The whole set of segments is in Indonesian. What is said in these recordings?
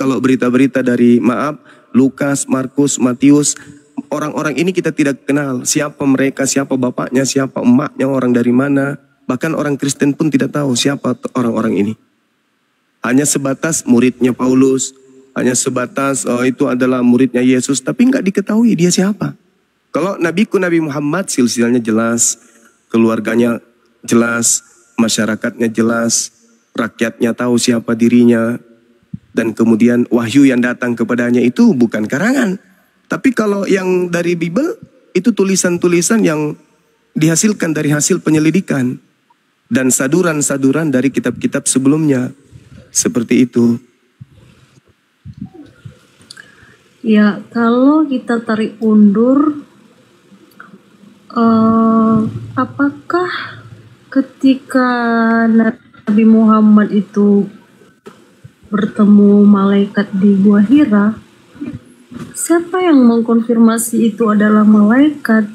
Kalau berita-berita dari Lukas, Markus, Matius, orang-orang ini kita tidak kenal. Siapa mereka, siapa bapaknya, siapa emaknya, orang dari mana. Bahkan orang Kristen pun tidak tahu siapa orang-orang ini. Hanya sebatas muridnya Paulus, hanya sebatas itu adalah muridnya Yesus, tapi nggak diketahui dia siapa. Kalau Nabi Muhammad silsilahnya jelas, keluarganya jelas, masyarakatnya jelas, rakyatnya tahu siapa dirinya, dan kemudian wahyu yang datang kepadanya itu bukan karangan. Tapi kalau yang dari Bible itu tulisan-tulisan yang dihasilkan dari hasil penyelidikan dan saduran-saduran dari kitab-kitab sebelumnya. Seperti itu. Ya, kalau kita tarik undur, apakah ketika Nabi Muhammad itu bertemu malaikat di Gua Hira, siapa yang mengkonfirmasi itu adalah malaikat?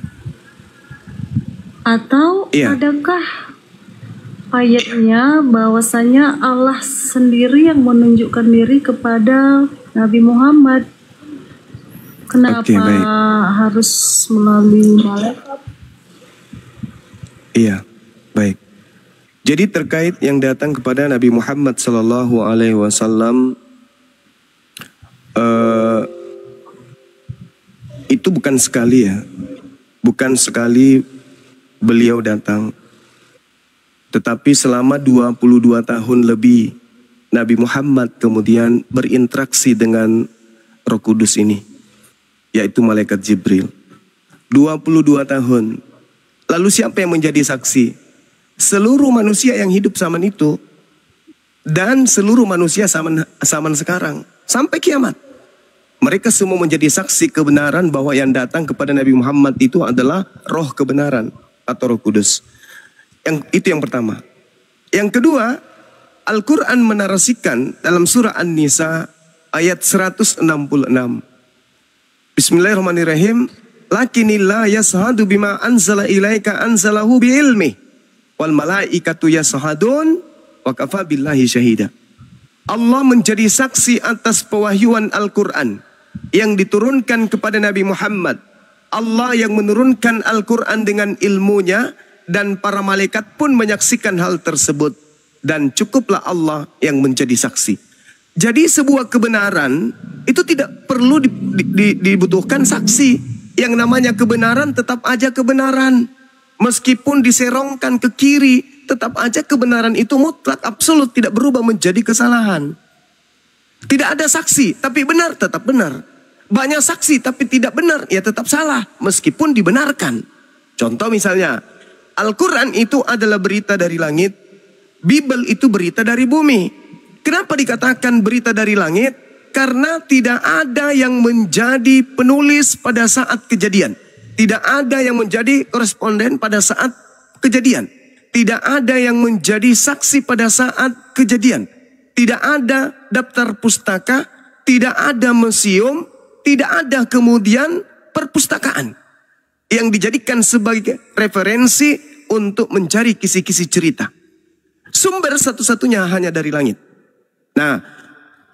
Atau adakah ayatnya bahwasanya Allah sendiri yang menunjukkan diri kepada Nabi Muhammad? Kenapa harus melalui malaikat? Iya, baik. Jadi terkait yang datang kepada Nabi Muhammad Sallallahu Alaihi Wasallam, itu bukan sekali ya, bukan sekali beliau datang, tetapi selama 22 tahun lebih Nabi Muhammad kemudian berinteraksi dengan Roh Kudus ini, yaitu malaikat Jibril. 22 tahun. Lalu siapa yang menjadi saksi? Seluruh manusia yang hidup zaman itu dan seluruh manusia zaman sekarang sampai kiamat. Mereka semua menjadi saksi kebenaran bahwa yang datang kepada Nabi Muhammad itu adalah roh kebenaran atau Roh Kudus. Itu yang pertama. Yang kedua, Al-Quran menarasikan dalam surah An-Nisa ayat 166. Bismillahirrahmanirrahim. Lakinillah yashadu bima anzala ilaika anzalahu bi'ilmih. Wal malaikatu yashadun wa kafa billahi syahida. Allah menjadi saksi atas pewahyuan Al-Quran yang diturunkan kepada Nabi Muhammad. Allah yang menurunkan Al-Quran dengan ilmunya dan para malaikat pun menyaksikan hal tersebut. Dan cukuplah Allah yang menjadi saksi. Jadi sebuah kebenaran itu tidak perlu dibutuhkan saksi. Yang namanya kebenaran tetap aja kebenaran. Meskipun diserongkan ke kiri, tetap aja kebenaran itu mutlak, absolut, tidak berubah menjadi kesalahan. Tidak ada saksi, tapi benar, tetap benar. Banyak saksi, tapi tidak benar, ya tetap salah, meskipun dibenarkan. Contoh misalnya, Al-Quran itu adalah berita dari langit, Bible itu berita dari bumi. Kenapa dikatakan berita dari langit? Karena tidak ada yang menjadi penulis pada saat kejadian. Tidak ada yang menjadi koresponden pada saat kejadian. Tidak ada yang menjadi saksi pada saat kejadian. Tidak ada daftar pustaka, tidak ada museum, tidak ada kemudian perpustakaan yang dijadikan sebagai referensi untuk mencari kisi-kisi cerita. Sumber satu-satunya hanya dari langit. Nah,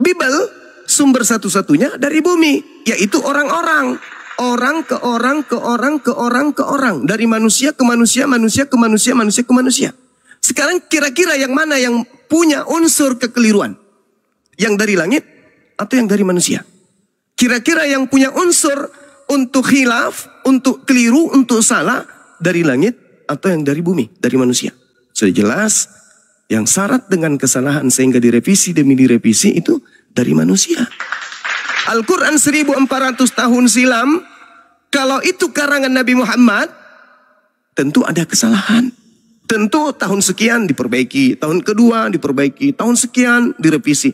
Bible sumber satu-satunya dari bumi, yaitu orang-orang. Orang ke orang, ke orang, ke orang, ke orang. Dari manusia ke manusia, manusia ke manusia, manusia ke manusia. Sekarang kira-kira yang mana yang punya unsur kekeliruan? Yang dari langit atau yang dari manusia? Kira-kira yang punya unsur untuk khilaf, untuk keliru, untuk salah, dari langit atau yang dari bumi, dari manusia? Sudah jelas, yang syarat dengan kesalahan sehingga direvisi demi direvisi itu dari manusia. Al-Quran 1400 tahun silam, kalau itu karangan Nabi Muhammad, tentu ada kesalahan. Tentu tahun sekian diperbaiki, tahun kedua diperbaiki, tahun sekian direvisi.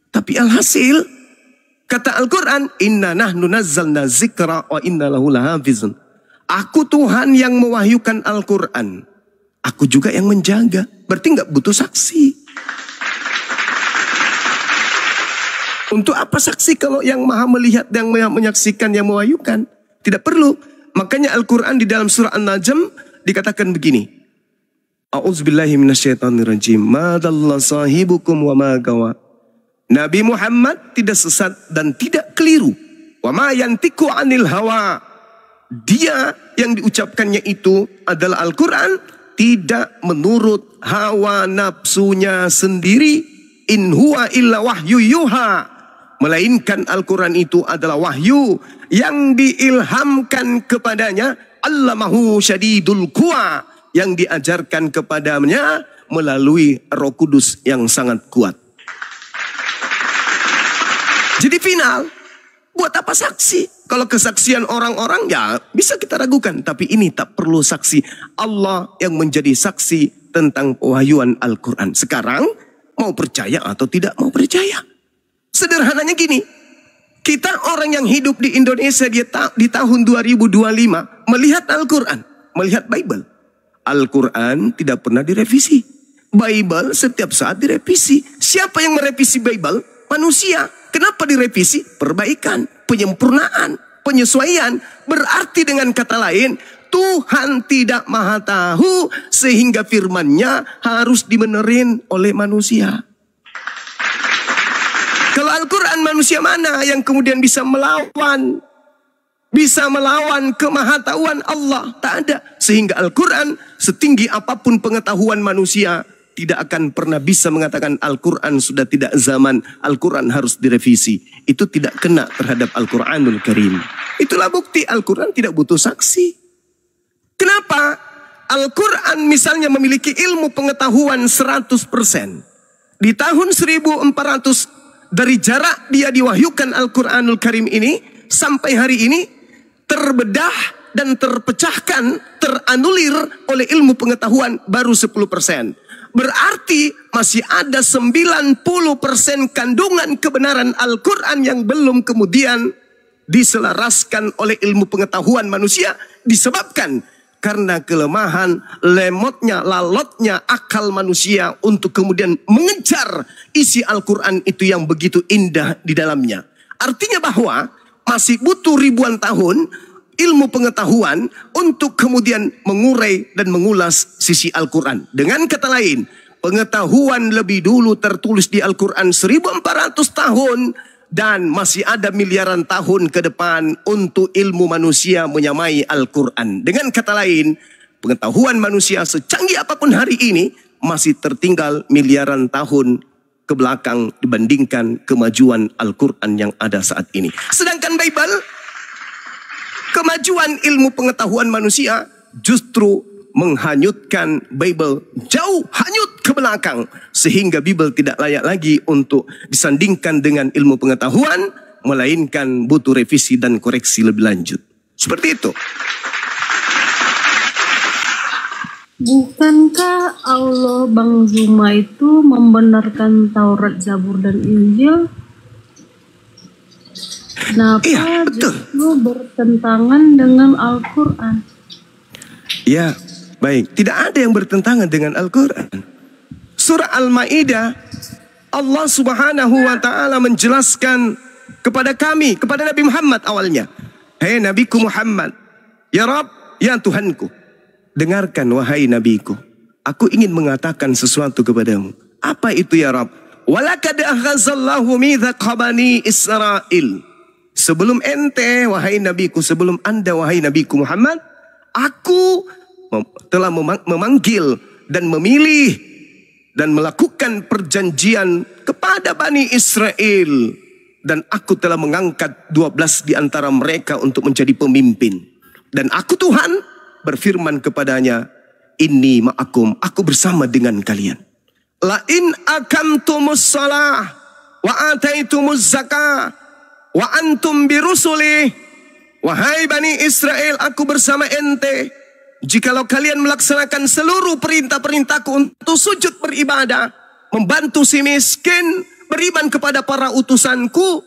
Tapi alhasil, kata Al-Quran, Inna nahnu nazzalna zikra wa inna lahu lahafizun. Aku Tuhan yang mewahyukan Al-Quran. Aku juga yang menjaga. Berarti nggak butuh saksi. Untuk apa saksi kalau yang maha melihat, yang maha menyaksikan, yang mewahyukan? Tidak perlu. Makanya Al-Quran di dalam surah An-Najm dikatakan begini. A'udzubillahi minasyaitonirrajim. Ma dalla sahibukum wa ma gawa. Nabi Muhammad tidak sesat dan tidak keliru. Wa ma yantiqu 'anil hawa. Dia yang diucapkannya itu adalah Al-Quran, tidak menurut hawa nafsunya sendiri. In huwa illa wahyu yuha. Melainkan Al-Quran itu adalah wahyu yang diilhamkan kepadanya. Allamahu syadidul quwa. Yang diajarkan kepadanya melalui Roh Kudus yang sangat kuat. Jadi final, buat apa saksi? Kalau kesaksian orang-orang ya bisa kita ragukan. Tapi ini tak perlu saksi. Allah yang menjadi saksi tentang pewahyuan Al-Quran. Sekarang mau percaya atau tidak mau percaya. Sederhananya gini. Kita orang yang hidup di Indonesia di tahun 2025. Melihat Al-Quran. Melihat Bible. Al-Quran tidak pernah direvisi. Bible setiap saat direvisi. Siapa yang merevisi Bible? Manusia. Kenapa direvisi? Perbaikan, penyempurnaan, penyesuaian. Berarti dengan kata lain, Tuhan tidak maha tahu sehingga firman-Nya harus dibenerin oleh manusia. Kalau Al-Quran, manusia mana yang kemudian bisa melawan kemahatauan Allah? Tak ada. Sehingga Al-Quran setinggi apapun pengetahuan manusia tidak akan pernah bisa mengatakan Al-Quran sudah tidak zaman, Al-Quran harus direvisi. Itu tidak kena terhadap Al-Quranul Karim. Itulah bukti Al-Quran tidak butuh saksi. Kenapa? Al-Quran misalnya memiliki ilmu pengetahuan 100%. Di tahun 1400 dari jarak dia diwahyukan Al-Quranul Karim ini sampai hari ini terbedah dan terpecahkan, teranulir oleh ilmu pengetahuan baru 10%. Berarti masih ada 90% kandungan kebenaran Al-Quran yang belum kemudian diselaraskan oleh ilmu pengetahuan manusia. Disebabkan karena kelemahan, lemotnya, lalotnya akal manusia untuk kemudian mengejar isi Al-Quran itu yang begitu indah di dalamnya. Artinya bahwa masih butuh ribuan tahun ilmu pengetahuan untuk kemudian mengurai dan mengulas sisi Al-Quran. Dengan kata lain, pengetahuan lebih dulu tertulis di Al-Quran 1400 tahun dan masih ada miliaran tahun ke depan untuk ilmu manusia menyamai Al-Quran. Dengan kata lain, pengetahuan manusia secanggih apapun hari ini masih tertinggal miliaran tahun ke belakang dibandingkan kemajuan Al-Quran yang ada saat ini. Sedangkan Bible, kemajuan ilmu pengetahuan manusia justru menghanyutkan Bible jauh hanyut ke belakang. Sehingga Bible tidak layak lagi untuk disandingkan dengan ilmu pengetahuan. Melainkan butuh revisi dan koreksi lebih lanjut. Seperti itu. Bukankah Allah Bang Zuma itu membenarkan Taurat, Zabur, dan Injil? Kenapa justru bertentangan dengan Al-Quran? Ya, baik. Tidak ada yang bertentangan dengan Al-Quran. Surah Al-Ma'idah, Allah Subhanahu wa ta'ala menjelaskan kepada kami, kepada Nabi Muhammad awalnya. Hai Nabiku Muhammad, ya Rabb, ya Tuhanku, dengarkan wahai Nabiku, aku ingin mengatakan sesuatu kepadamu. Apa itu ya Rabb? Walakad akhazallahu mithaqa bani Israel. Sebelum ente, wahai Nabiku, sebelum anda, wahai Nabiku Muhammad, aku telah memanggil dan memilih dan melakukan perjanjian kepada Bani Israel. Dan aku telah mengangkat 12 di antara mereka untuk menjadi pemimpin. Dan aku Tuhan berfirman kepadanya, Inni ma'akum, aku bersama dengan kalian. La in akamtumus salah wa ataitumuz zakah wa antum birusuli. Wahai Bani Israel, aku bersama ente. Jikalau kalian melaksanakan seluruh perintah-perintahku untuk sujud beribadah, membantu si miskin, beriman kepada para utusanku,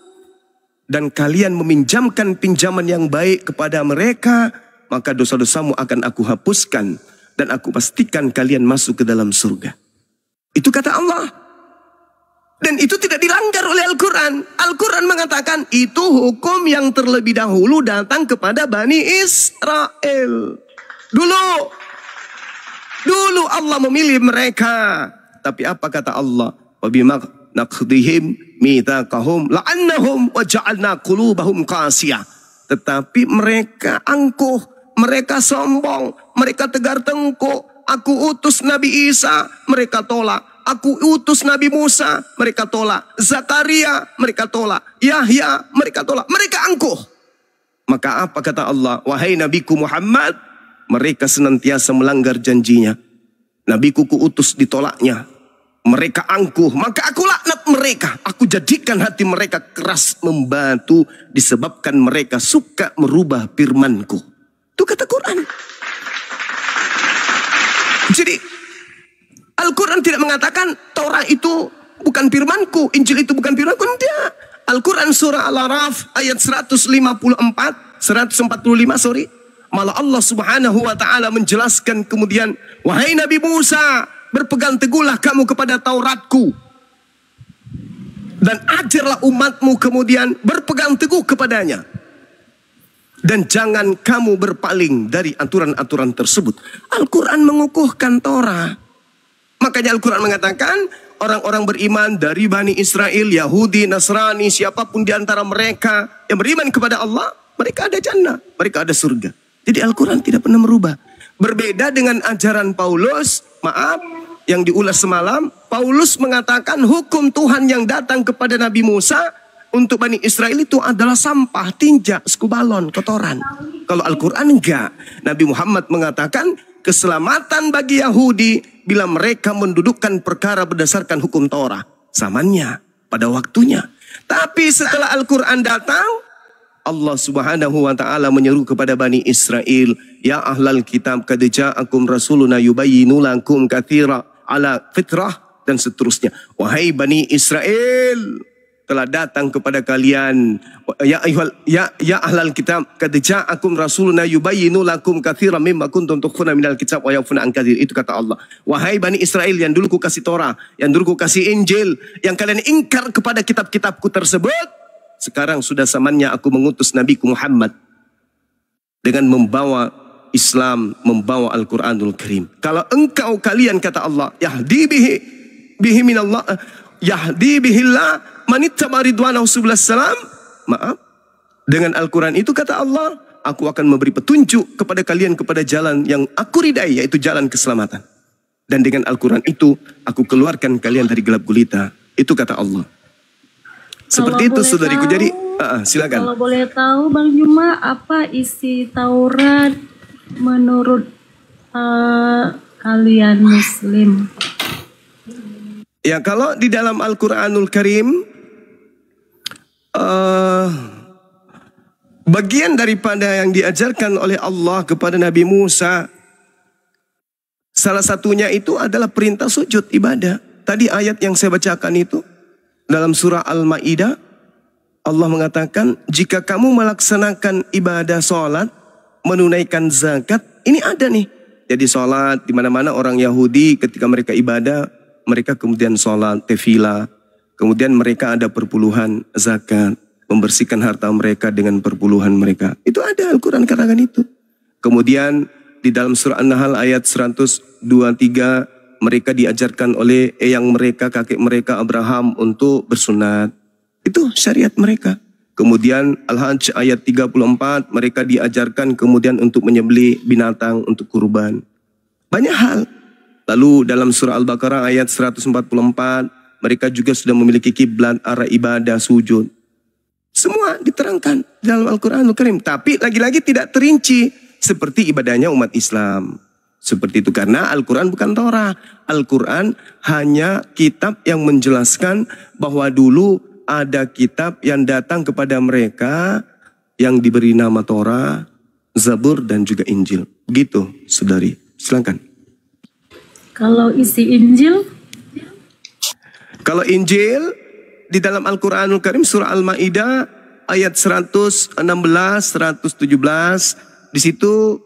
dan kalian meminjamkan pinjaman yang baik kepada mereka, maka dosa-dosamu akan aku hapuskan, dan aku pastikan kalian masuk ke dalam surga. Itu kata Allah. Dan itu tidak dilanggar oleh Al-Quran. Al-Quran mengatakan itu hukum yang terlebih dahulu datang kepada Bani Israel. Dulu Allah memilih mereka. Tapi apa kata Allah? naqdihim mitsaqahum la'annahum wa ja'alna qulubahum qasiyah. Tetapi mereka angkuh, mereka sombong, mereka tegar tengkuk. Aku utus Nabi Isa, mereka tolak. Aku utus Nabi Musa, mereka tolak. Zakaria, mereka tolak. Yahya, mereka tolak. Mereka angkuh. Maka apa kata Allah? Wahai Nabiku Muhammad, mereka senantiasa melanggar janjinya. Nabiku kuutus ditolaknya. Mereka angkuh, maka aku laknat mereka. Aku jadikan hati mereka keras membatu disebabkan mereka suka merubah firmanku. Itu kata Quran. Jadi Al-Quran tidak mengatakan Taurat itu bukan firmanku, Injil itu bukan firmanku. Tidak. Al-Quran surah Al-Araf ayat 145 sorry. Malah Allah Subhanahu wa taala menjelaskan kemudian, wahai Nabi Musa, berpegang teguhlah kamu kepada Tauratku dan ajarlah umatmu kemudian berpegang teguh kepadanya. Dan jangan kamu berpaling dari aturan-aturan tersebut. Al-Quran mengukuhkan Taurat. Makanya Al-Quran mengatakan orang-orang beriman dari Bani Israel, Yahudi, Nasrani, siapapun di antara mereka yang beriman kepada Allah, mereka ada jannah, mereka ada surga. Jadi Al-Quran tidak pernah merubah. Berbeda dengan ajaran Paulus, maaf, yang diulas semalam, Paulus mengatakan hukum Tuhan yang datang kepada Nabi Musa untuk Bani Israel itu adalah sampah, tinja, skubalon, kotoran. Kalau Al-Quran enggak. Nabi Muhammad mengatakan keselamatan bagi Yahudi bila mereka mendudukkan perkara berdasarkan hukum Taurat. Zamannya, pada waktunya. Tapi setelah Al-Quran datang, Allah Subhanahu wa taala menyeru kepada Bani Israel, ya ahlal kitab qad ja'akum rasuluna yubayyinu lakum katsira ala fitrah, dan seterusnya. Wahai Bani Israel, telah datang kepada kalian ya ahlal kitab qad ja'akum rasuluna yubayyinu lakum katsiran mimma kuntum tukhfuna minal kitab wa ya'funa an katsir. Itu kata Allah. Wahai Bani Israel yang dulu ku kasih Torah, yang dulu ku kasih Injil, yang kalian ingkar kepada kitab-kitabku tersebut, sekarang sudah zamannya aku mengutus Nabiku Muhammad dengan membawa Islam, membawa Al-Quranul Karim. Kalau engkau kalian, kata Allah, yahdi bihi minallah, yahdi bihillah manittaba ridwanahu subulus salam. Maaf, dengan Al-Quran itu kata Allah, aku akan memberi petunjuk kepada kalian kepada jalan yang aku ridai, yaitu jalan keselamatan. Dan dengan Al-Quran itu aku keluarkan kalian dari gelap gulita. Itu kata Allah. Seperti itu saudariku. Jadi silakan. Kalau boleh tahu Bang Juma, apa isi Taurat menurut kalian Muslim? Ya, kalau di dalam Al-Quranul Karim, bagian daripada yang diajarkan oleh Allah kepada Nabi Musa, salah satunya itu adalah perintah sujud ibadah. Tadi ayat yang saya bacakan itu dalam surah Al-Ma'idah, Allah mengatakan, jika kamu melaksanakan ibadah sholat, menunaikan zakat, ini ada nih. Jadi sholat, di mana-mana orang Yahudi ketika mereka ibadah, mereka kemudian sholat, tefillah, kemudian mereka ada perpuluhan zakat, membersihkan harta mereka dengan perpuluhan mereka. Itu ada Al-Quran katakan itu. Kemudian di dalam surah An-Nahl ayat 123, mereka diajarkan oleh eyang mereka, kakek mereka Abraham untuk bersunat. Itu syariat mereka. Kemudian Al-Hajj ayat 34, mereka diajarkan kemudian untuk menyembelih binatang untuk kurban. Banyak hal. Lalu dalam surah Al-Baqarah ayat 144, mereka juga sudah memiliki kiblat, arah ibadah, sujud. Semua diterangkan dalam Al-Quranul Karim. Tapi lagi-lagi tidak terinci seperti ibadahnya umat Islam. Seperti itu, karena Al-Quran bukan Torah. Al-Quran hanya kitab yang menjelaskan bahwa dulu ada kitab yang datang kepada mereka yang diberi nama Torah, Zabur, dan juga Injil. Begitu, saudari. Silakan. Kalau isi Injil? Kalau Injil, di dalam Al-Quranul Karim surah Al-Ma'idah ayat 116, 117, di situ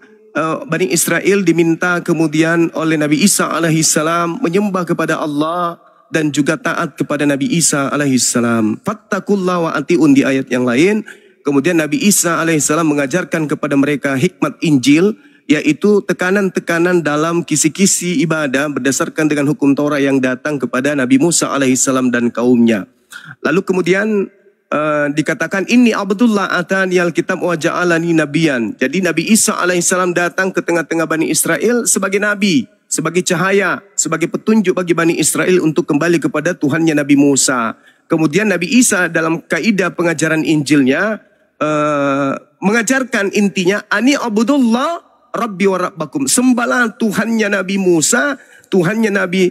Bani Israel diminta kemudian oleh Nabi Isa alaihissalam menyembah kepada Allah dan juga taat kepada Nabi Isa alaihissalam. Fattakullah wa ati'un di ayat yang lain. Kemudian Nabi Isa alaihissalam mengajarkan kepada mereka hikmat Injil yaitu tekanan-tekanan dalam kisi-kisi ibadah berdasarkan dengan hukum Taurat yang datang kepada Nabi Musa alaihissalam dan kaumnya. Lalu kemudian dikatakan ini Abdullah atani alkitab wa ja'alani nabiyan. Jadi Nabi Isa alaihissalam datang ke tengah-tengah Bani Israel sebagai nabi, sebagai cahaya, sebagai petunjuk bagi Bani Israel untuk kembali kepada Tuhannya Nabi Musa. Kemudian Nabi Isa dalam kaidah pengajaran Injilnya mengajarkan intinya ani Abdullah Rabbi wa Rabbakum. Sembahlah Tuhannya Nabi Musa, Tuhannya Nabi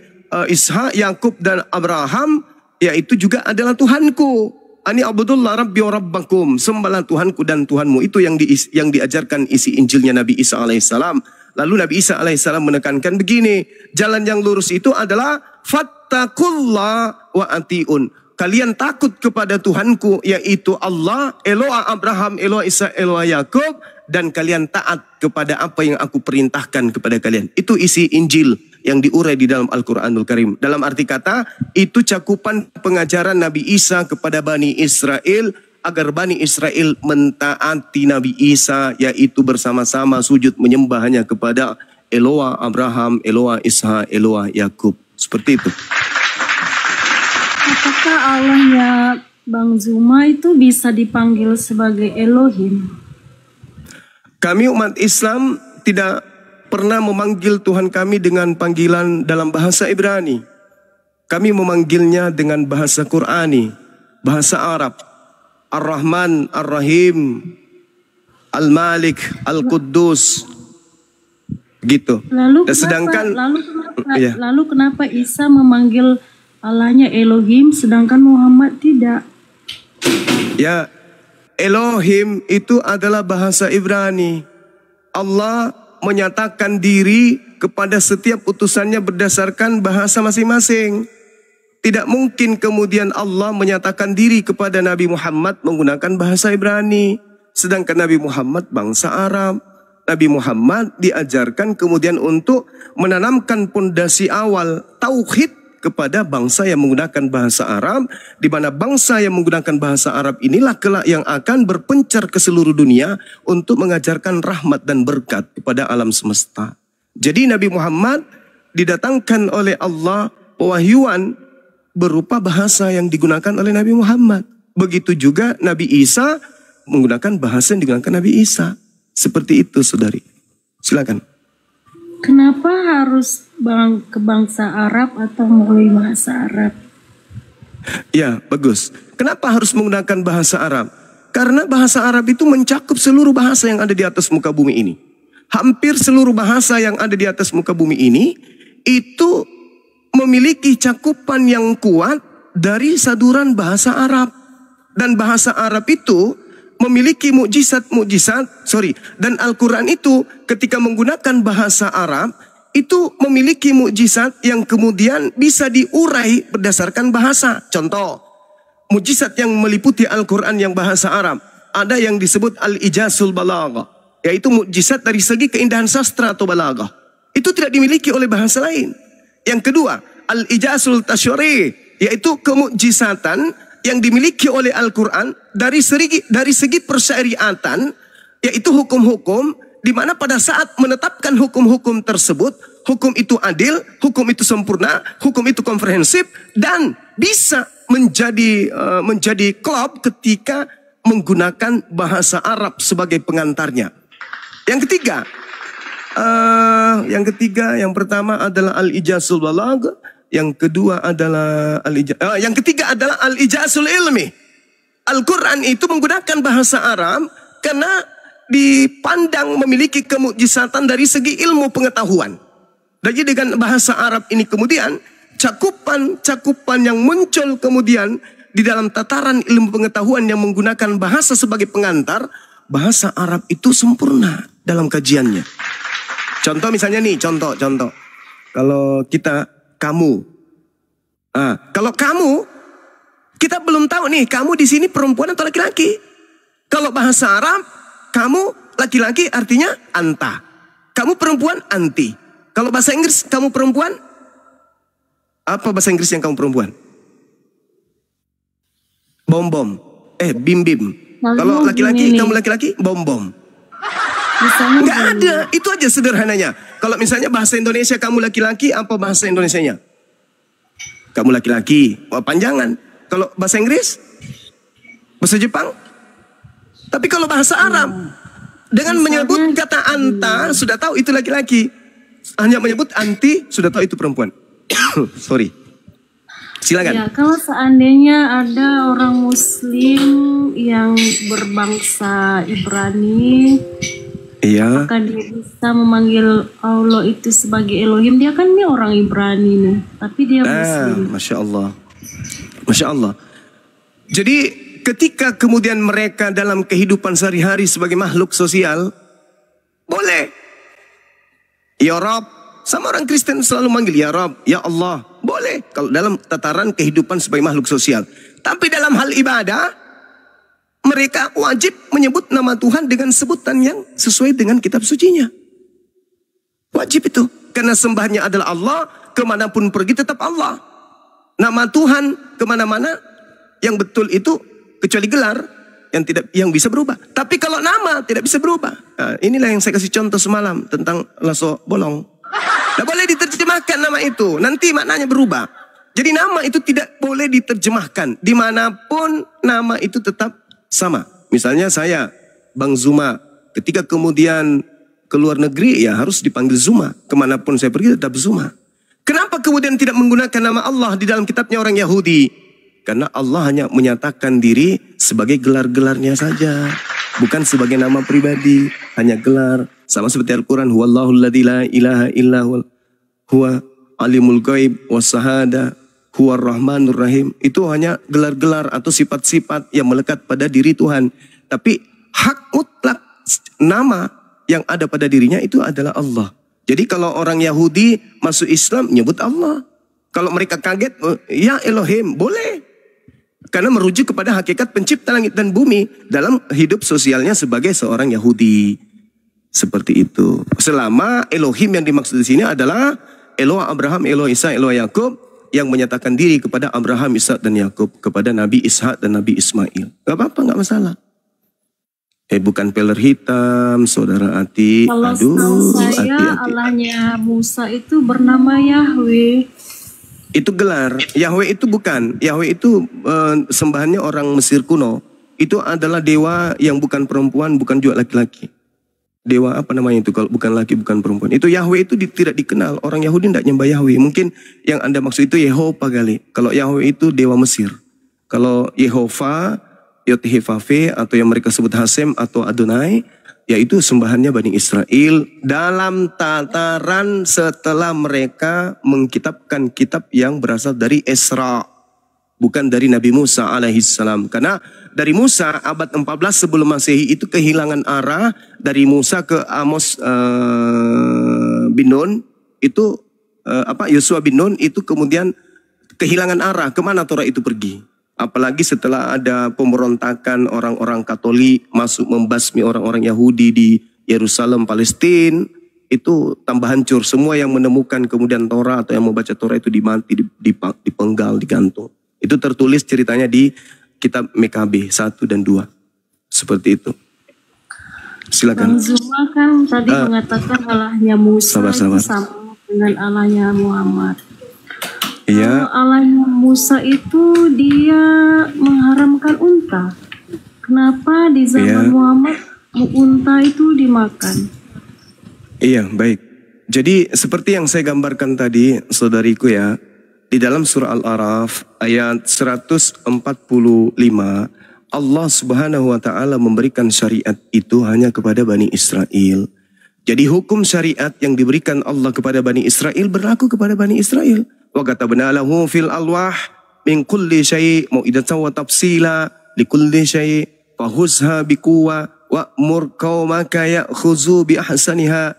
Ishak, Yakub dan Abraham, yaitu juga adalah Tuhanku. Ani Abdullah Rabbi wa Rabbakum. Sembahlah Tuhanku dan Tuhanmu. Itu yang diajarkan isi Injilnya Nabi Isa alaihissalam. Lalu Nabi Isa alaihissalam menekankan begini, jalan yang lurus itu adalah fattakullah wa atiun. Kalian takut kepada Tuhanku, yaitu Allah, Eloa Abraham, Eloa Isa, Eloa Yakub, dan kalian taat kepada apa yang aku perintahkan kepada kalian. Itu isi Injil yang diurai di dalam Al-Quranul Karim. Dalam arti kata, itu cakupan pengajaran Nabi Isa kepada Bani Israel, agar Bani Israel mentaati Nabi Isa, yaitu bersama-sama sujud menyembah hanya kepada Eloa Abraham, Eloa Ishak, Eloa Yakub. Seperti itu. Apakah Allahnya Bang Zuma itu bisa dipanggil sebagai Elohim? Kami umat Islam tidak pernah memanggil Tuhan kami dengan panggilan dalam bahasa Ibrani. Kami memanggilnya dengan bahasa Qurani, bahasa Arab. Ar-Rahman, Ar-Rahim, Al-Malik, Al-Quddus. Gitu. Lalu kenapa Isa memanggil Allahnya Elohim sedangkan Muhammad tidak? Ya, Elohim itu adalah bahasa Ibrani. Allah menyatakan diri kepada setiap utusannya berdasarkan bahasa masing-masing. Tidak mungkin kemudian Allah menyatakan diri kepada Nabi Muhammad menggunakan bahasa Ibrani. Sedangkan Nabi Muhammad bangsa Arab. Nabi Muhammad diajarkan kemudian untuk menanamkan pondasi awal tauhid kepada bangsa yang menggunakan bahasa Arab, di mana bangsa yang menggunakan bahasa Arab inilah kelak yang akan berpencar ke seluruh dunia untuk mengajarkan rahmat dan berkat kepada alam semesta. Jadi Nabi Muhammad didatangkan oleh Allah pewahyuan berupa bahasa yang digunakan oleh Nabi Muhammad. Begitu juga Nabi Isa menggunakan bahasa yang digunakan Nabi Isa. Seperti itu, saudari. Silakan. Kenapa harus ke bangsa Arab atau mulai bahasa Arab? Ya, bagus. Kenapa harus menggunakan bahasa Arab? Karena bahasa Arab itu mencakup seluruh bahasa yang ada di atas muka bumi ini. Hampir seluruh bahasa yang ada di atas muka bumi ini itu memiliki cakupan yang kuat dari saduran bahasa Arab. Dan bahasa Arab itu memiliki dan Al-Quran itu ketika menggunakan bahasa Arab itu memiliki mukjizat yang kemudian bisa diurai berdasarkan bahasa. Contoh, mukjizat yang meliputi Al-Quran yang bahasa Arab, ada yang disebut Al-Ijazul Balaghah, yaitu mukjizat dari segi keindahan sastra atau balaghah. Itu tidak dimiliki oleh bahasa lain. Yang kedua, Al-Ijazul Tasyri', yaitu kemukjizatan yang dimiliki oleh Al-Quran dari segi persyariatan, yaitu hukum-hukum, di mana pada saat menetapkan hukum-hukum tersebut, hukum itu adil, hukum itu sempurna, hukum itu komprehensif, dan bisa menjadi klop ketika menggunakan bahasa Arab sebagai pengantarnya. Yang ketiga, yang pertama adalah Al-Ijazul Balaghah. Yang kedua adalah ketiga adalah Al-Ijazul Ilmi. Al-Quran itu menggunakan bahasa Arab karena dipandang memiliki kemukjizatan dari segi ilmu pengetahuan. Jadi dengan bahasa Arab ini kemudian cakupan yang muncul kemudian di dalam tataran ilmu pengetahuan yang menggunakan bahasa sebagai pengantar, bahasa Arab itu sempurna dalam kajiannya. Contoh misalnya nih, contoh. Kalau kamu. Kalau kamu, kita belum tahu nih, kamu di sini perempuan atau laki-laki. Kalau bahasa Arab, kamu laki-laki artinya anta. Kamu perempuan, anti. Kalau bahasa Inggris, kamu perempuan, apa bahasa Inggris yang kamu perempuan? Bom-bom. Bim-bim. Kalau laki-laki, kamu laki-laki, bom-bom. Misalnya Nggak ada, itu aja sederhananya. Kalau misalnya bahasa Indonesia kamu laki-laki, apa bahasa Indonesianya? Kamu laki-laki, panjangan. Kalau bahasa Inggris, bahasa Jepang. Tapi kalau bahasa Arab, dengan menyebut kata anta, sudah tahu itu laki-laki. Hanya menyebut anti, sudah tahu itu perempuan. Sorry. Silakan. Ya, kalau seandainya ada orang Muslim yang berbangsa Ibrani, Iya. apakah dia bisa memanggil Allah itu sebagai Elohim? Dia kan ini orang Ibrani nih, tapi dia Muslim. Masya Allah. Masya Allah. Jadi ketika kemudian mereka dalam kehidupan sehari-hari sebagai makhluk sosial, boleh. Ya Rob, sama orang Kristen selalu manggil ya Rob, ya Allah. Boleh kalau dalam tataran kehidupan sebagai makhluk sosial. Tapi dalam hal ibadah, mereka wajib menyebut nama Tuhan dengan sebutan yang sesuai dengan kitab sucinya. Wajib itu. Karena sembahnya adalah Allah, kemanapun pergi tetap Allah. Nama Tuhan kemana-mana yang betul itu kecuali gelar yang bisa berubah. Tapi kalau nama tidak bisa berubah. Nah, inilah yang saya kasih contoh semalam tentang laso bolong. Tidak boleh diterjemahkan nama itu. Nanti maknanya berubah. Jadi nama itu tidak boleh diterjemahkan. Dimanapun nama itu tetap sama. Misalnya saya, Bang Zuma. Ketika kemudian ke luar negeri ya harus dipanggil Zuma. Kemanapun saya pergi tetap Zuma. Kenapa kemudian tidak menggunakan nama Allah di dalam kitabnya orang Yahudi? Karena Allah hanya menyatakan diri sebagai gelar-gelarnya saja. Bukan sebagai nama pribadi. Hanya gelar. Sama seperti Al-Quran. Huwallahul ladzi la ilaha illa huwa alimul ghaib wassahada huwar rahmanur rahim. Itu hanya gelar-gelar atau sifat-sifat yang melekat pada diri Tuhan. Tapi hak mutlak nama yang ada pada dirinya itu adalah Allah. Jadi kalau orang Yahudi masuk Islam nyebut Allah. Kalau mereka kaget, ya Elohim, boleh. Karena merujuk kepada hakikat pencipta langit dan bumi dalam hidup sosialnya sebagai seorang Yahudi. Seperti itu. Selama Elohim yang dimaksud di sini adalah Eloah Abraham, Eloah Ishak, Eloah Yakub yang menyatakan diri kepada Abraham, Ishak dan Yakub, kepada Nabi Ishak dan Nabi Ismail. Gak apa-apa, gak masalah. Bukan peler hitam, saudara Ati. Kalau Aduh, saya Ati. Allahnya Musa itu bernama Yahweh. Itu gelar. Yahweh itu bukan. Yahweh itu sembahannya orang Mesir kuno. Itu adalah dewa yang bukan perempuan, bukan juga laki-laki. Dewa apa namanya itu kalau bukan laki, bukan perempuan. Itu Yahweh itu tidak dikenal. Orang Yahudi tidak nyembah Yahweh. Mungkin yang Anda maksud itu Yehova kali. Kalau Yahweh itu dewa Mesir. Kalau Yehova, Yot-Heh-Vaveh atau yang mereka sebut Hasem atau Adonai, yaitu sembahannya Bani Israel dalam tataran setelah mereka mengkitabkan kitab yang berasal dari Esra, bukan dari Nabi Musa alaihissalam. Karena dari Musa abad 14 sebelum Masehi itu kehilangan arah. Dari Musa ke Amos bin Nun itu Yosua bin Nun itu kemudian kehilangan arah, kemana Torah itu pergi. Apalagi setelah ada pemberontakan orang-orang Katolik masuk membasmi orang-orang Yahudi di Yerusalem, Palestina, itu tambah hancur. Semua yang menemukan kemudian Torah atau yang membaca Torah itu dimati, dipenggal, digantung. Itu tertulis ceritanya di kitab MKB 1 dan 2. Seperti itu. Silakan. Bang Zuma kan tadi mengatakan Allahnya Musa itu sama dengan Allahnya Muhammad. Iya. Allahnya Musa itu dia mengharamkan unta. Kenapa di zaman Muhammad unta itu dimakan? Iya, baik. Jadi seperti yang saya gambarkan tadi, saudariku ya, di dalam surah Al-A'raf ayat 145, Allah Subhanahu wa taala memberikan syariat itu hanya kepada Bani Israel. Jadi hukum syariat yang diberikan Allah kepada Bani Israel berlaku kepada Bani Israel. Wa katabna lahu fil alwah min kulli syai' mau'idatan wa tafsila li kulli syai' fahuzha biquwa wa'mur qaumaka ya'khuzu bi ahsaniha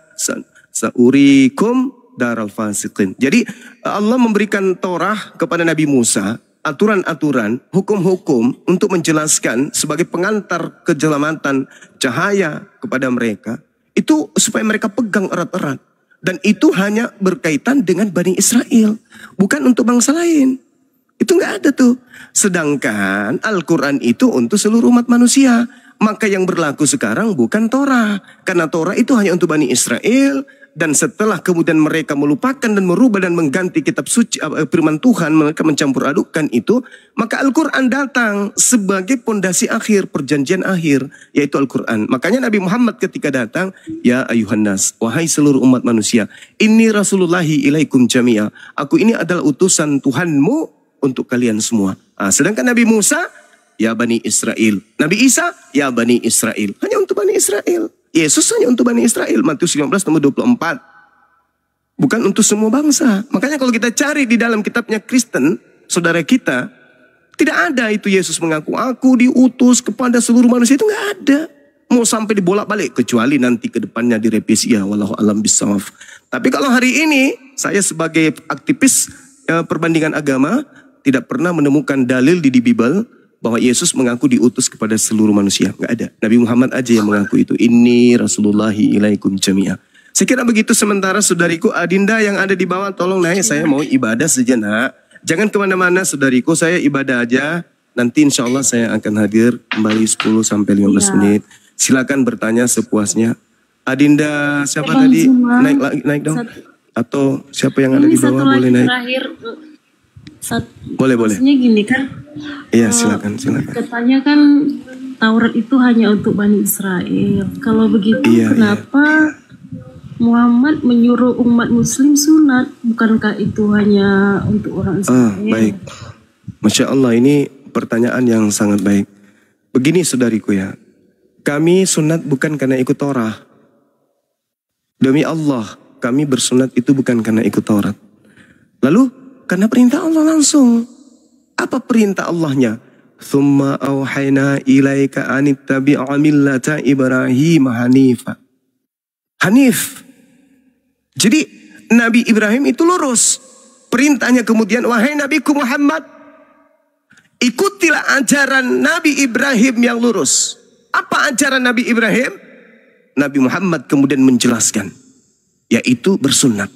sa'urikum daral fasiqin. Jadi Allah memberikan Torah kepada Nabi Musa, aturan-aturan, hukum-hukum untuk menjelaskan sebagai pengantar keselamatan cahaya kepada mereka. Itu supaya mereka pegang erat-erat. Dan itu hanya berkaitan dengan Bani Israel. Bukan untuk bangsa lain. Itu nggak ada tuh. Sedangkan Al-Quran itu untuk seluruh umat manusia. maka yang berlaku sekarang bukan Torah. Karena Torah itu hanya untuk Bani Israel. Dan setelah kemudian mereka melupakan dan merubah dan mengganti kitab suci firman Tuhan, mereka mencampur adukkan itu, maka Al-Quran datang sebagai pondasi akhir, perjanjian akhir, yaitu Al-Quran. Makanya Nabi Muhammad ketika datang, ya ayuhan nas, wahai seluruh umat manusia, inni rasulullahi ilaikum jami'a. Aku ini adalah utusan Tuhanmu untuk kalian semua. Sedangkan Nabi Musa, ya Bani Israel. Nabi Isa, ya Bani Israel. Hanya untuk Bani Israel. Yesus hanya untuk Bani Israel. Matius 15 nomor 24. Bukan untuk semua bangsa. Makanya kalau kita cari di dalam kitabnya Kristen, saudara kita, tidak ada itu Yesus mengaku, aku diutus kepada seluruh manusia. Itu nggak ada. Mau sampai dibolak-balik. Kecuali nanti ke depannya direvisi, ya wallahu alam bisawab. Tapi kalau hari ini, saya sebagai aktivis perbandingan agama, tidak pernah menemukan dalil di Bible bahwa Yesus mengaku diutus kepada seluruh manusia. Nggak ada. Nabi Muhammad aja yang mengaku itu. Inni rasulullahi ilaikum jami'a. Saya kira begitu. Sementara saudariku Adinda yang ada di bawah, tolong naik. Saya mau ibadah sejenak. Jangan kemana-mana saudariku. Saya ibadah aja. Nanti insya Allah saya akan hadir kembali 10-15 menit. Silakan bertanya sepuasnya. Adinda siapa tadi? Naik dong. Atau siapa yang ada di bawah boleh naik. Terakhir. Boleh. Maksudnya gini kan. Iya silakan. Katanya kan Taurat itu hanya untuk Bani Israel. Kalau begitu kenapa Muhammad menyuruh umat muslim sunat? Bukankah itu hanya untuk orang Israel? Baik. Masya Allah, ini pertanyaan yang sangat baik. Begini saudariku ya. Kami sunat bukan karena ikut Torah. Demi Allah, kami bersunat itu bukan karena ikut Taurat. Lalu karena perintah Allah langsung. Apa perintah Allahnya? Thumma awhayna ilaika anittabi'a millata Ibrahim hanifa. Hanif. Jadi Nabi Ibrahim itu lurus. Perintahnya kemudian, wahai Nabiku Muhammad, ikutilah ajaran Nabi Ibrahim yang lurus. Apa ajaran Nabi Ibrahim? Nabi Muhammad kemudian menjelaskan, yaitu bersunat.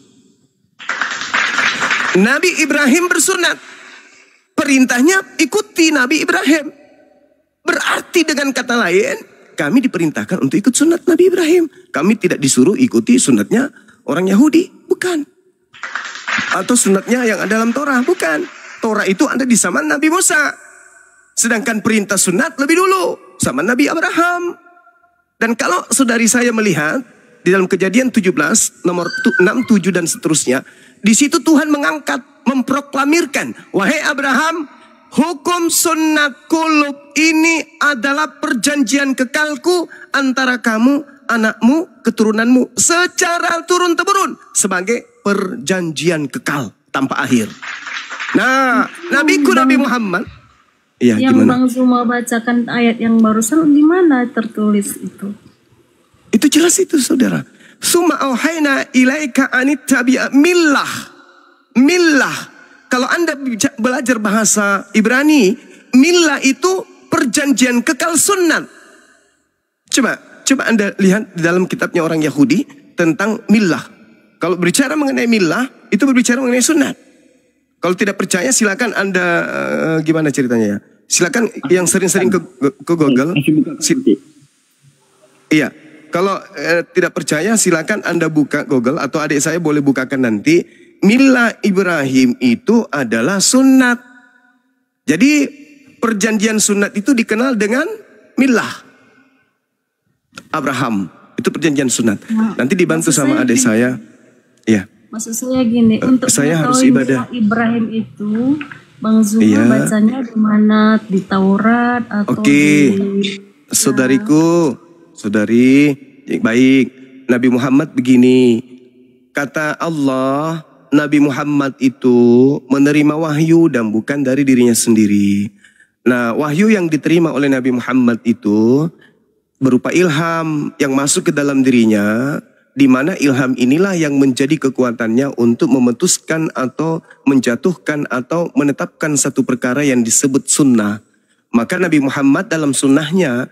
Nabi Ibrahim bersunat. Perintahnya ikuti Nabi Ibrahim. Berarti dengan kata lain, kami diperintahkan untuk ikut sunat Nabi Ibrahim. Kami tidak disuruh ikuti sunatnya orang Yahudi. Bukan. Atau sunatnya yang ada dalam Torah. Bukan. Torah itu ada di zaman Nabi Musa. Sedangkan perintah sunat lebih dulu. Sama Nabi Abraham. Dan kalau saudari saya melihat, di dalam Kejadian 17, nomor 6, 7 dan seterusnya. Di situ Tuhan mengangkat, memproklamirkan, wahai Abraham, hukum sunat kulub ini adalah perjanjian kekalku antara kamu, anakmu, keturunanmu secara turun-temurun sebagai perjanjian kekal tanpa akhir. Nah, Nabi Muhammad, ya, yang gimana? Bang Zuma bacakan ayat yang barusan di mana tertulis itu? Itu jelas itu saudara. Summa auhayna ilaika anittabi'a millah. Kalau Anda belajar bahasa Ibrani, millah itu perjanjian kekal sunat. Coba Anda lihat di dalam kitabnya orang Yahudi tentang millah. Kalau berbicara mengenai millah, itu berbicara mengenai sunat. Kalau tidak percaya silakan Anda gimana ceritanya ya? Silakan yang sering-sering ke Google. Iya. Kalau tidak percaya silakan Anda buka Google atau adik saya boleh bukakan nanti. Millah Ibrahim itu adalah sunat. Jadi perjanjian sunat itu dikenal dengan millah Abraham. Itu perjanjian sunat. Nanti dibantu sama adik saya. Iya. Maksud saya gini, untuk saya harus ibadah. Ibrahim itu Bang Zuma bacanya di mana? Di Taurat atau di... Saudariku, saudari, baik. Nabi Muhammad begini. Kata Allah, Nabi Muhammad itu menerima wahyu dan bukan dari dirinya sendiri. Nah, wahyu yang diterima oleh Nabi Muhammad itu berupa ilham yang masuk ke dalam dirinya, di mana ilham inilah yang menjadi kekuatannya untuk memutuskan atau menjatuhkan atau menetapkan satu perkara yang disebut sunnah. Maka Nabi Muhammad dalam sunnahnya